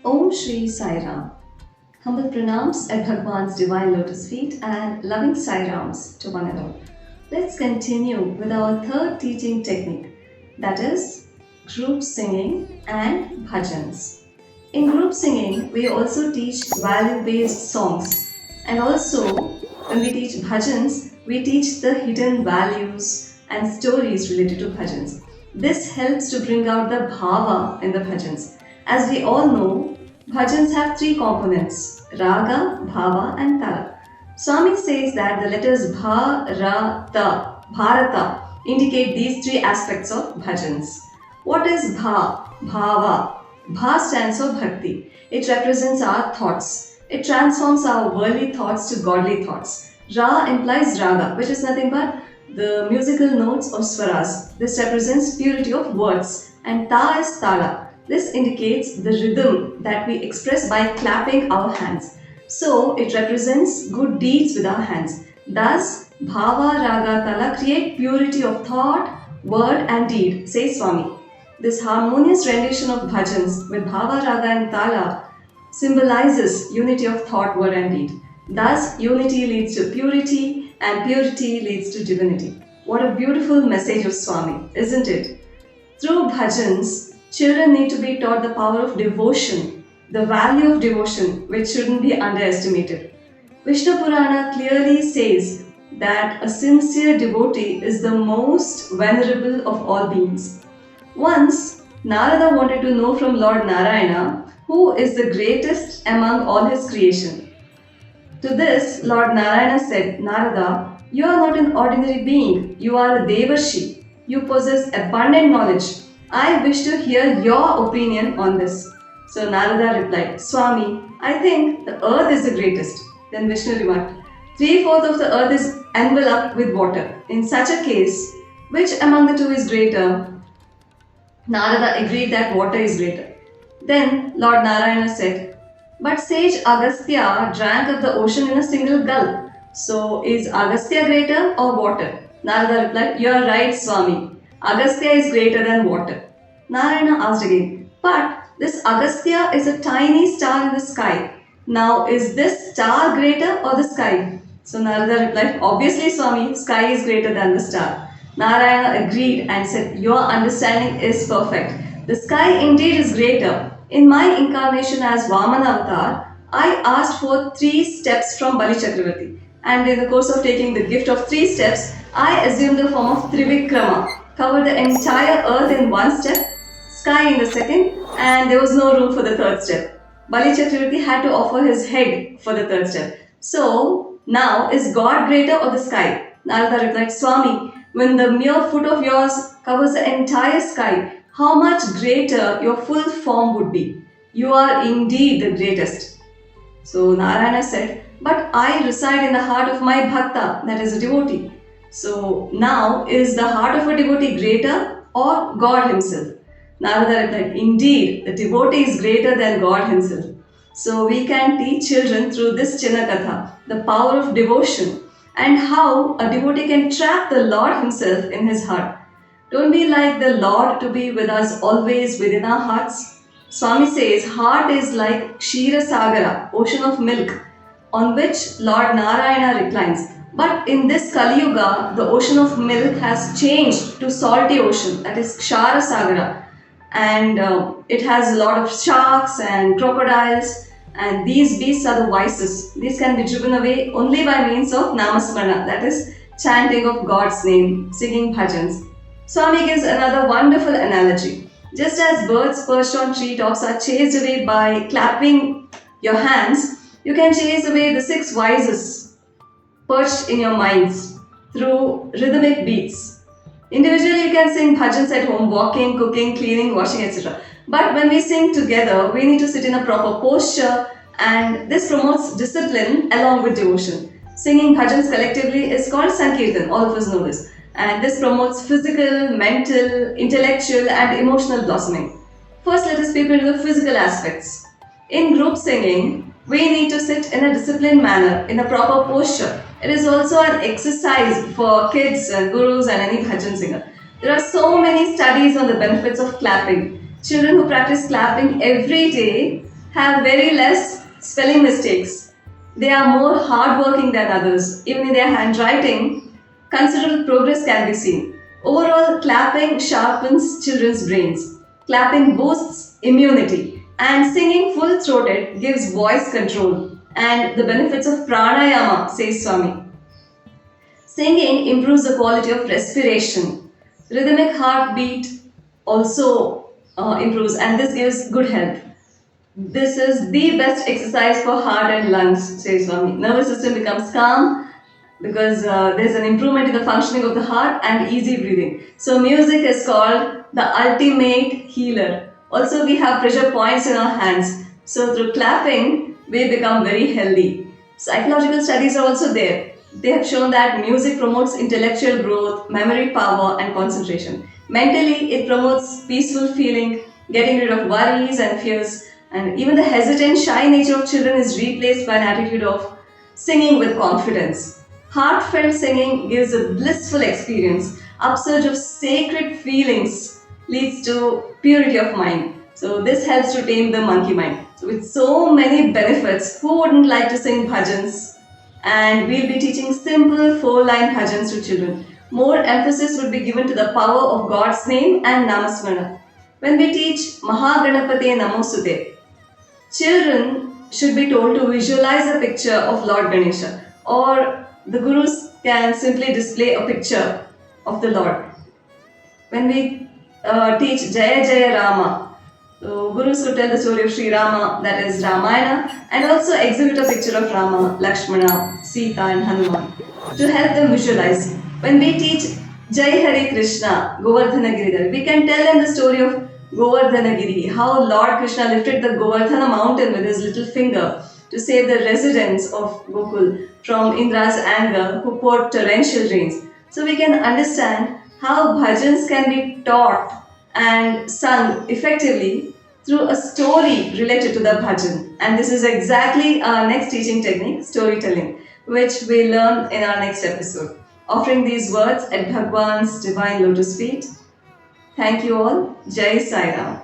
Om Shri Sai Ram. Humble pranams at Bhagwan's divine lotus feet and loving Sai Rams to one and all. Let's continue with our third teaching technique, that is group singing and bhajans. In group singing, we also teach value-based songs, and also when we teach bhajans, we teach the hidden values and stories related to bhajans. This helps to bring out the bhava in the bhajans. As we all know, bhajans have three components: raga, bhava and tala. Swami says that the letters bharata, bharata indicate these three aspects of bhajans. What is bhava? Bha stands for bhakti. It represents our thoughts. It transforms our worldly thoughts to godly thoughts. Ra implies raga, which is nothing but the musical notes or swaras. This represents purity of words. And ta is tala. This indicates the rhythm that we express by clapping our hands. So it represents good deeds with our hands. Thus, bhava, raga, tala create purity of thought, word and deed, says Swami. This harmonious rendition of bhajans with bhava, raga and tala symbolizes unity of thought, word and deed. Thus, unity leads to purity and purity leads to divinity. What a beautiful message of Swami, isn't it? Through bhajans, children need to be taught the power of devotion, the value of devotion, which shouldn't be underestimated. Vishnu Purana clearly says that a sincere devotee is the most venerable of all beings. Once, Narada wanted to know from Lord Narayana who is the greatest among all his creation. To this, Lord Narayana said, Narada, you are not an ordinary being, you are a Devarshi. You possess abundant knowledge. I wish to hear your opinion on this. So Narada replied, Swami, I think the earth is the greatest. Then Vishnu remarked, 3/4 of the earth is enveloped with water. In such a case, which among the two is greater? Narada agreed that water is greater. Then Lord Narayana said, but sage Agastya drank of the ocean in a single gulp. So is Agastya greater or water? Narada replied, you are right, Swami. Agastya is greater than water. Narayana asked again, but this Agastya is a tiny star in the sky. Now is this star greater or the sky? So Narada replied, obviously Swami, sky is greater than the star. Narayana agreed and said, your understanding is perfect. The sky indeed is greater. In my incarnation as Vamana Avatar, I asked for 3 steps from Bali Chakravarti. And in the course of taking the gift of 3 steps, I assumed the form of Trivikrama, covered the entire earth in 1 step, sky in the 2nd, and there was no room for the 3rd step. Bali Chakravarti had to offer his head for the 3rd step. So, now is God greater or the sky? Narada replied, Swami, when the mere foot of yours covers the entire sky, how much greater your full form would be. You are indeed the greatest. So Narayana said, but I reside in the heart of my bhakta, that is a devotee. So now is the heart of a devotee greater or God himself? Narada replied, indeed, the devotee is greater than God himself. So we can teach children through this Chinnakatha the power of devotion and how a devotee can trap the Lord himself in his heart. Don't we like the Lord to be with us always within our hearts? Swami says, heart is like Kshira Sagara, ocean of milk, on which Lord Narayana reclines. But in this Kali Yuga, the ocean of milk has changed to salty ocean, that is Kshara Sagara, and it has a lot of sharks and crocodiles, and these beasts are the vices. These can be driven away only by means of namasmarana, that is chanting of God's name, singing bhajans. Swami gives another wonderful analogy. Just as birds perched on treetops are chased away by clapping your hands, you can chase away the six vices perched in your minds through rhythmic beats. Individually, you can sing bhajans at home, walking, cooking, cleaning, washing, etc. But when we sing together, we need to sit in a proper posture, and this promotes discipline along with devotion. Singing bhajans collectively is called Sankirtan, all of us know this, and this promotes physical, mental, intellectual, and emotional blossoming. First, let us peep into the physical aspects. In group singing, we need to sit in a disciplined manner, in a proper posture. It is also an exercise for kids and gurus and any bhajan singer. There are so many studies on the benefits of clapping. Children who practice clapping every day have very less spelling mistakes. They are more hardworking than others. Even in their handwriting, considerable progress can be seen. Overall, clapping sharpens children's brains. Clapping boosts immunity. And singing full-throated gives voice control and the benefits of pranayama, says Swami. Singing improves the quality of respiration. Rhythmic heartbeat also improves, and this gives good health. This is the best exercise for heart and lungs, says Swami. Nervous system becomes calm because there's an improvement in the functioning of the heart and easy breathing. So music is called the ultimate healer. Also, we have pressure points in our hands. So through clapping, we become very healthy. Psychological studies are also there. They have shown that music promotes intellectual growth, memory power, and concentration. Mentally, it promotes peaceful feeling, getting rid of worries and fears, and even the hesitant, shy nature of children is replaced by an attitude of singing with confidence. Heartfelt singing gives a blissful experience. Upsurge of sacred feelings leads to purity of mind. So this helps to tame the monkey mind. So with so many benefits, who wouldn't like to sing bhajans? And we'll be teaching simple 4-line bhajans to children. More emphasis would be given to the power of God's name and namasmarana. When we teach Mahaganapate Namosute, children should be told to visualize a picture of Lord Ganesha, or the gurus can simply display a picture of the Lord. When we teach Jaya Jaya Rama, so gurus could tell the story of Sri Rama, that is Ramayana, and also exhibit a picture of Rama, Lakshmana, Sita, and Hanuman to help them visualize. When we teach Jai Hare Krishna, Govardhana Giridhar, we can tell them the story of Govardhana Giri, how Lord Krishna lifted the Govardhana mountain with his little finger to save the residents of Gokul from Indra's anger, who poured torrential rains. So we can understand how bhajans can be taught and sung effectively through a story related to the bhajan. And this is exactly our next teaching technique, storytelling, which we learn in our next episode. Offering these words at Bhagwan's divine lotus feet. Thank you all. Jai Sai Ram.